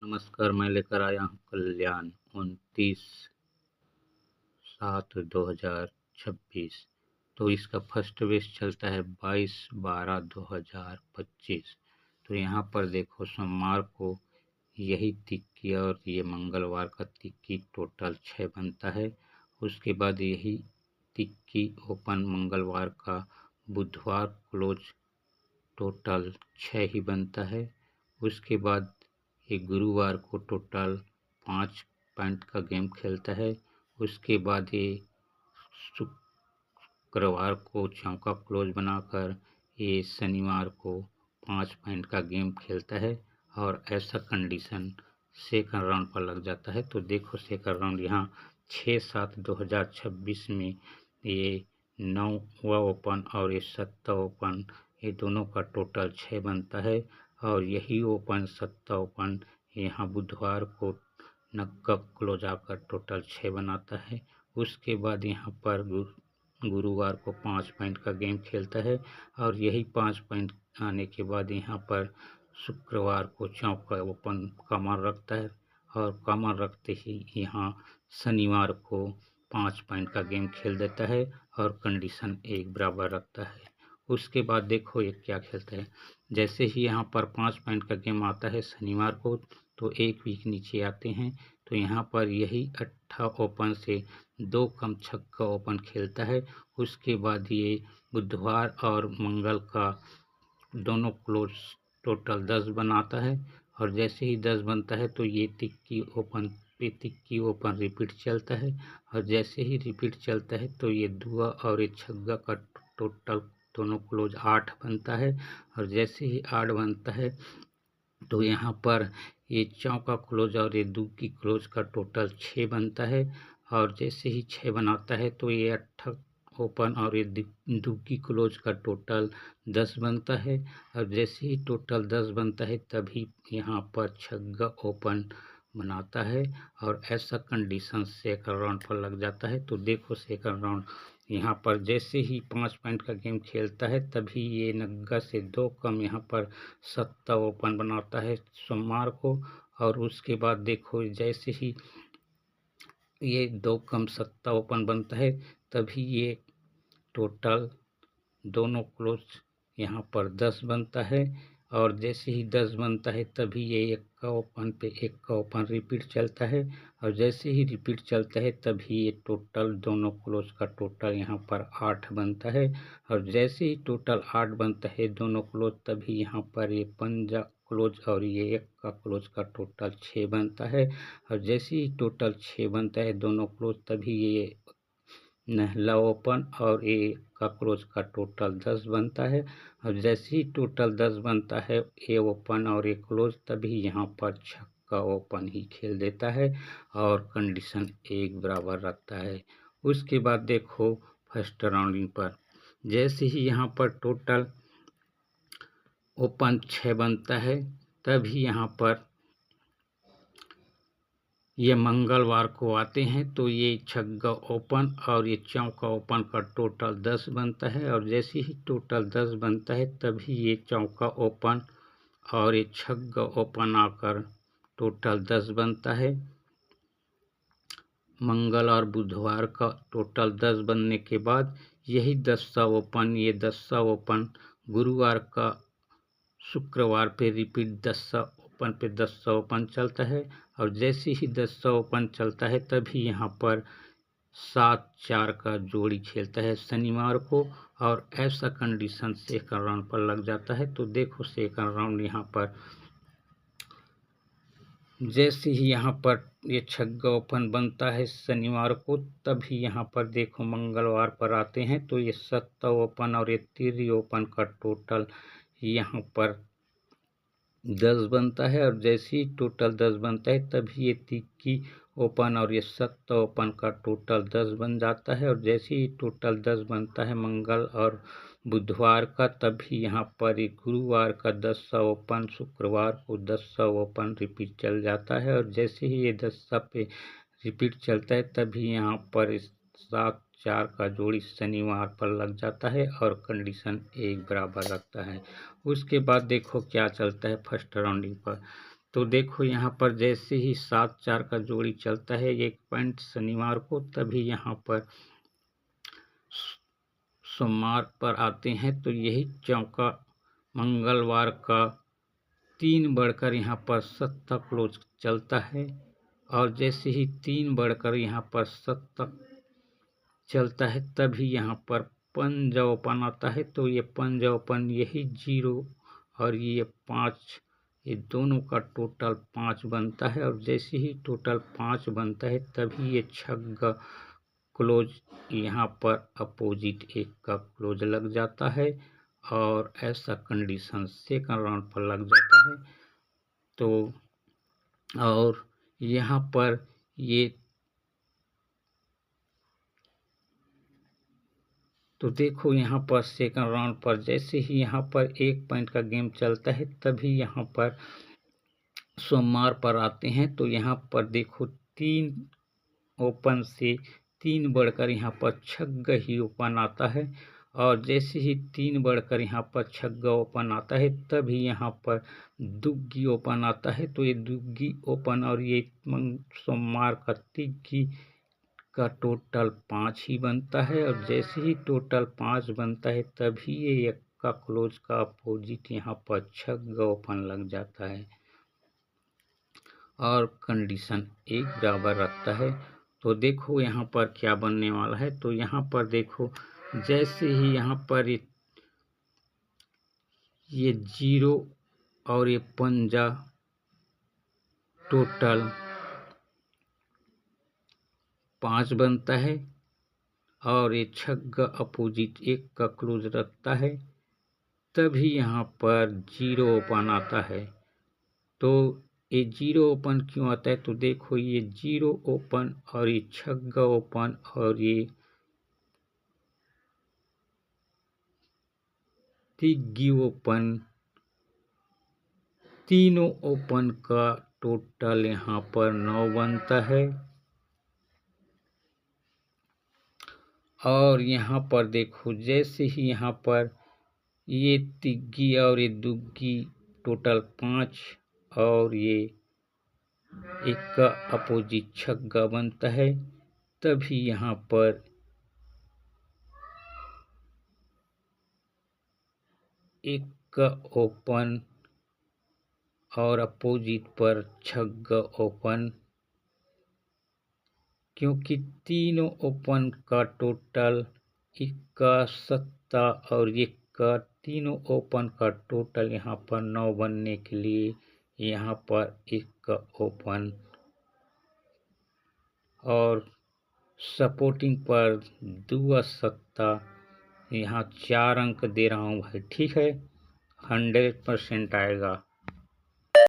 नमस्कार, मैं लेकर आया हूँ कल्याण 29/7/2026। तो इसका फर्स्ट बेस चलता है 22/12/2025। तो यहाँ पर देखो सोमवार को यही तिक्की और ये मंगलवार का तिक्की टोटल 6 बनता है। उसके बाद यही तिक्की ओपन मंगलवार का बुधवार क्लोज टोटल 6 ही बनता है। उसके बाद ये गुरुवार को टोटल 5 पॉइंट का गेम खेलता है। उसके बाद ये शुक्रवार को चौका क्लोज बनाकर ये शनिवार को 5 पॉइंट का गेम खेलता है और ऐसा कंडीशन सेकंड राउंड पर लग जाता है। तो देखो सेकंड राउंड यहाँ 6/7/2026 में ये 9वां ओपन और ये 7वां ओपन, ये दोनों का टोटल 6 बनता है और यही ओपन 7वां ओपन यहाँ बुधवार को नग्गा क्लोज आकर टोटल 6 बनाता है। उसके बाद यहाँ पर गुरुवार को 5 पॉइंट का गेम खेलता है और यही 5 पॉइंट आने के बाद यहाँ पर शुक्रवार को चौका ओपन कमर रखता है और कमर रखते ही यहाँ शनिवार को 5 पॉइंट का गेम खेल देता है और कंडीशन एक बराबर रखता है। उसके बाद देखो ये क्या खेलता है। जैसे ही यहाँ पर 5 पॉइंट का गेम आता है शनिवार को, तो एक वीक नीचे आते हैं। तो यहाँ पर यही 8 ओपन से 2 कम छक्का ओपन खेलता है। उसके बाद ये बुधवार और मंगल का दोनों क्लोज टोटल 10 बनाता है और जैसे ही 10 बनता है तो ये तिक्की ओपन रिपीट चलता है और जैसे ही रिपीट चलता है तो ये दुआ और ये छग्गा का टोटल दोनों क्लोज 8 बनता है और जैसे ही 8 बनता है तो यहाँ पर ये चौका क्लोज और ये दुग्गी क्लोज का टोटल 6 बनता है और जैसे ही 6 बनाता है तो ये 8 ओपन और ये दुग्गी क्लोज का टोटल 10 बनता है और जैसे ही टोटल 10 बनता है तभी यहाँ पर छग्गा ओपन बनाता है और ऐसा कंडीशन सेकंड राउंड पर लग जाता है। तो देखो सेकंड राउंड यहाँ पर जैसे ही 5 पॉइंट का गेम खेलता है तभी ये नग्गा से 2 कम यहाँ पर 7 ओपन बनाता है सोमवार को और उसके बाद देखो जैसे ही ये 2 कम 7 ओपन बनता है तभी ये टोटल दोनों क्लोज यहाँ पर 10 बनता है और जैसे ही 10 बनता है तभी ये एक का ओपन रिपीट चलता है और जैसे ही रिपीट चलता है तभी ये टोटल दोनों क्लोज का टोटल यहाँ पर 8 बनता है और जैसे ही टोटल 8 बनता है दोनों क्लोज तभी यहाँ पर ये पंजा क्लोज और ये एक का क्लोज का टोटल 6 बनता है और जैसे ही टोटल 6 बनता है दोनों क्लोज तभी ये नहला ओपन और ए का क्लोज का टोटल 10 बनता है और जैसे ही टोटल 10 बनता है ए ओपन और ए क्लोज तभी यहाँ पर छक्का ओपन ही खेल देता है और कंडीशन एक बराबर रखता है। उसके बाद देखो फर्स्ट राउंडिंग पर जैसे ही यहाँ पर टोटल ओपन 6 बनता है तभी यहाँ पर ये मंगलवार को आते हैं तो ये छग्गा ओपन और ये चौका ओपन का टोटल 10 बनता है और जैसे ही टोटल 10 बनता है तभी ये चौका ओपन और ये छग्गा ओपन आकर टोटल 10 बनता है। मंगल और बुधवार का टोटल 10 बनने के बाद यही 10वां ओपन, ये 10वां ओपन गुरुवार का शुक्रवार पे रिपीट 10वां ओपन पे 10वां ओपन चलता है और जैसे ही 10वां ओपन चलता है तभी यहाँ पर 7-4 का जोड़ी खेलता है शनिवार को और ऐसा कंडीशन सेकंड राउंड पर लग जाता है। तो देखो सेकंड राउंड यहाँ पर जैसे ही यहाँ पर ये छग्गा ओपन बनता है शनिवार को तभी यहाँ पर देखो मंगलवार पर आते हैं तो ये 7वां ओपन और ये 3 ओपन का टोटल यहाँ पर 10 बनता है और जैसे ही टोटल 10 बनता है तभी ये तिक्की ओपन और ये 7वां ओपन का टोटल 10 बन जाता है और जैसे ही टोटल 10 बनता है मंगल और बुधवार का तभी यहाँ पर ये गुरुवार का 10वां ओपन, शुक्रवार को 10वां ओपन रिपीट चल जाता है और जैसे ही ये 10वां पे रिपीट चलता है तभी यहाँ पर 7-4 का जोड़ी शनिवार पर लग जाता है और कंडीशन एक बराबर रखता है। उसके बाद देखो क्या चलता है फर्स्ट राउंडिंग पर तो देखो यहाँ पर जैसे ही 7-4 का जोड़ी चलता है 1 पॉइंट शनिवार को, तभी यहाँ पर सोमवार पर आते हैं तो यही चौका मंगलवार का 3 बढ़कर यहाँ पर 7 तक क्लोज चलता है। और जैसे ही 3 बढ़कर यहाँ पर 7 तक चलता है तभी यहाँ पर पंजा ओपन आता है। तो ये पंजा ओपन यही 0 और ये 5, ये दोनों का टोटल 5 बनता है। और जैसे ही टोटल 5 बनता है तभी ये छग्गा क्लोज यहाँ पर अपोजिट 1 का क्लोज लग जाता है और ऐसा कंडीशन सेकंड राउंड पर लग जाता है। तो और यहाँ पर ये तो देखो यहाँ पर सेकंड राउंड पर जैसे ही यहाँ पर 1 पॉइंट का गेम चलता है तभी यहाँ पर सोमवार पर आते हैं। तो यहाँ पर देखो 3 ओपन से 3 बढ़कर यहाँ पर छग्गा ही ओपन आता है। और जैसे ही 3 बढ़कर यहाँ पर छग्गा ओपन आता है तभी यहाँ पर दुग्गी ओपन आता है। तो ये दुग्गी ओपन और ये सोमवार का तिग्गी का टोटल 5 ही बनता है। और जैसे ही टोटल 5 बनता है तभी ये 1 का क्लोज का अपोजिट यहाँ पर छग्गा ओपन लग जाता है और कंडीशन 1 बराबर रखता है। तो देखो यहाँ पर क्या बनने वाला है। तो यहाँ पर देखो जैसे ही यहाँ पर ये 0 और ये पंजा टोटल 5 बनता है और ये छग्गा अपोजिट 1 का क्लोज रखता है तभी यहाँ पर 0 ओपन आता है। तो ये 0 ओपन क्यों आता है। तो देखो ये 0 ओपन और ये छग्गा ओपन और ये तिग्गी ओपन, तीनों ओपन का टोटल यहाँ पर 9 बनता है। और यहाँ पर देखो जैसे ही यहाँ पर ये तिग्गी और ये दुग्गी टोटल 5 और ये 1 का अपोजिट छग्गा बनता है तभी यहाँ पर 1 का ओपन और अपोजिट पर छग्गा ओपन, क्योंकि तीनों ओपन का टोटल 1 का सत्ता और 1 का तीनों ओपन का टोटल यहाँ पर 9 बनने के लिए यहाँ पर 1 का ओपन और सपोर्टिंग पर 2 सत्ता, यहाँ 4 अंक दे रहा हूँ भाई, ठीक है, 100% आएगा।